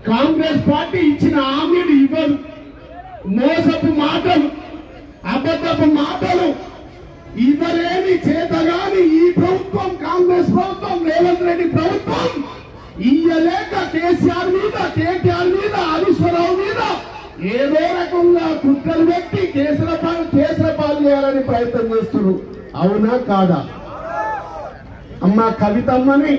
Congress party ఇచ్చిన హామీలు ఇవ్వరు, మోసపు మాటలు, అబద్ధపు మాటలు ఇవ్వలేని చేతగాని ఈ ప్రభుత్వం, కాంగ్రెస్ ప్రభుత్వం, రేవంత్ రెడ్డి ప్రభుత్వం ఇయ్యలేక కేసీఆర్ మీద, కేటీఆర్ మీద, హరీశ్వరరావు మీద ఏదో రకంగా కుట్రలు పెట్టి కేసుల పాలు చేయాలని ప్రయత్నం చేస్తున్నారు. అవునా కాదా? అమ్మ కవితమ్మని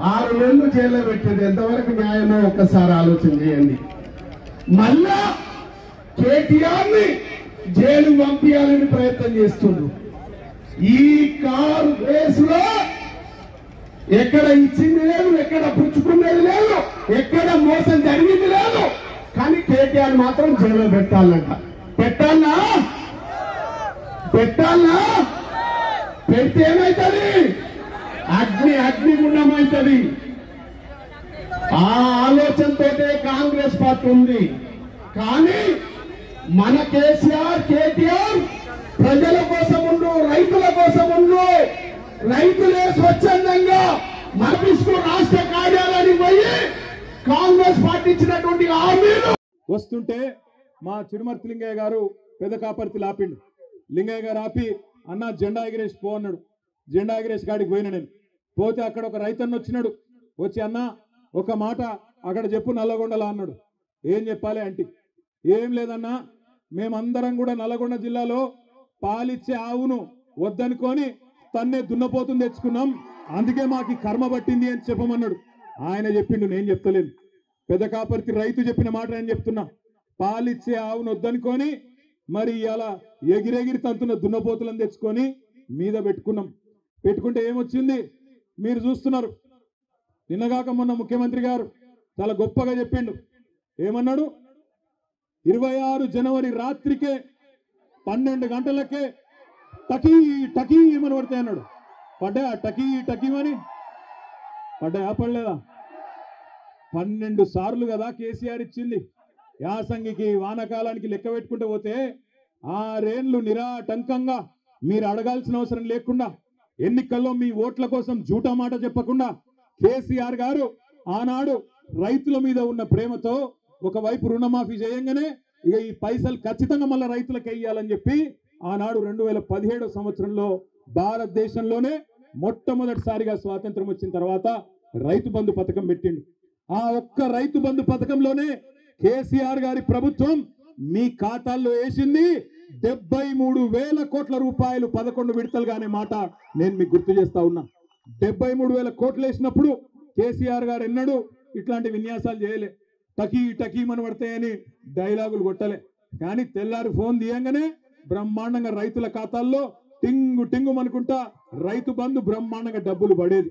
6 నెలలు జైల్లో పెట్టింది, ఎంతవరకు న్యాయమో ఒక్కసారి ఆలోచన చేయండి. మళ్ళా కేటీఆర్ ని జైలు పంపించాలని ప్రయత్నం చేస్తున్నారు. ఈ కారు కేసులో ఎక్కడ ఇచ్చింది లేదు, ఎక్కడ పుచ్చుకునేది లేదు, ఎక్కడ మోసం జరిగింది లేదు. కానీ కేటీఆర్ మాత్రం జైల్లో పెట్టాలంట. పెట్టాలా? పెడితే ఏమైతుంది? అగ్నిగుండం అవుతుంది. ఆ ఆలోచనతోటే కాంగ్రెస్ పార్టీ ఉంది. కానీ మన కేసీఆర్, కేటీఆర్ ప్రజల కోసం ఉండు, రైతుల కోసం ఉండు. రైతులే స్వచ్ఛందంగా మనకు రాష్ట్ర కార్యాలయానికి పోయి కాంగ్రెస్ పార్టీ ఇచ్చినటువంటి హామీలు వస్తుంటే మా చిరుమర్తి లింగయ్య గారు పెద్ద కాపర్తి ఆపిండు. లింగయ్య గారు ఆపి అన్న జెండా ఎగిరేసి పో అన్నాడు. జెండా ఎగిరేసి కాడికి పోయినా నేను. పోతే అక్కడ ఒక రైతన్న వచ్చినాడు. వచ్చి అన్న ఒక మాట అక్కడ చెప్పు నల్లగొండలా అన్నాడు. ఏం చెప్పాలి అంటే, ఏం లేదన్నా, మేమందరం కూడా నల్లగొండ జిల్లాలో పాలిచ్చే ఆవును వద్దనుకొని తన్నే దున్నపోతుని తెచ్చుకున్నాం, అందుకే మాకు కర్మ పట్టింది అని చెప్పమన్నాడు. ఆయన చెప్పిండు, నేను చెప్తలేను. పెద్ద కాపర్తి రైతు చెప్పిన మాట నేను చెప్తున్నా. పాలిచ్చే ఆవును వద్దనుకొని మరి ఇలా ఎగిరెగిరి తంతున్న దున్నపోతులను తెచ్చుకొని మీద పెట్టుకున్నాం. పెట్టుకుంటే ఏమొచ్చింది మీరు చూస్తున్నారు. నిన్నగాక మొన్న ముఖ్యమంత్రి గారు చాలా గొప్పగా చెప్పిండు. ఏమన్నాడు? 26 జనవరి రాత్రికే 12 గంటలకే టకీ టకీ ఏమని పడతాయి అన్నాడు. పడ్డా టకీమని పడ్డా పడలేదా? 12 సార్లు కదా కేసీఆర్ ఇచ్చింది. యాసంగికి వానకాలానికి లెక్క పెట్టుకుంటూ పోతే 6 ఏళ్లు నిరాటంకంగా మీరు అడగాల్సిన అవసరం లేకుండా, ఎన్నికల్లో మీ ఓట్ల కోసం జూటా మాట చెప్పకుండా కేసీఆర్ గారు ఆనాడు రైతుల మీద ఉన్న ప్రేమతో ఒకవైపు రుణమాఫీ చేయంగానే ఇక ఈ పైసలు ఖచ్చితంగా మళ్ళీ రైతులకు వేయాలని చెప్పి ఆనాడు 2017 సంవత్సరంలో భారతదేశంలోనే మొట్టమొదటిసారిగా స్వాతంత్రం వచ్చిన తర్వాత రైతు బంధు పథకం పెట్టిండు. ఆ ఒక్క రైతు బంధు పథకంలోనే కేసీఆర్ గారి ప్రభుత్వం మీ ఖాతాల్లో వేసింది 73,000 కోట్ల రూపాయలు 11 విడతలుగానే మాట నేను మీకు గుర్తు చేస్తా ఉన్నా. 73,000 కోట్లు వేసినప్పుడు కేసీఆర్ గారు ఎన్నడూ ఇట్లాంటి విన్యాసాలు చేయలే. టకీమని పడతాయని డైలాగులు కొట్టలే. కానీ తెల్లారి ఫోన్ తీయంగానే బ్రహ్మాండంగా రైతుల ఖాతాల్లో టింగు అనుకుంటా రైతు బంధు బ్రహ్మాండంగా డబ్బులు పడేది.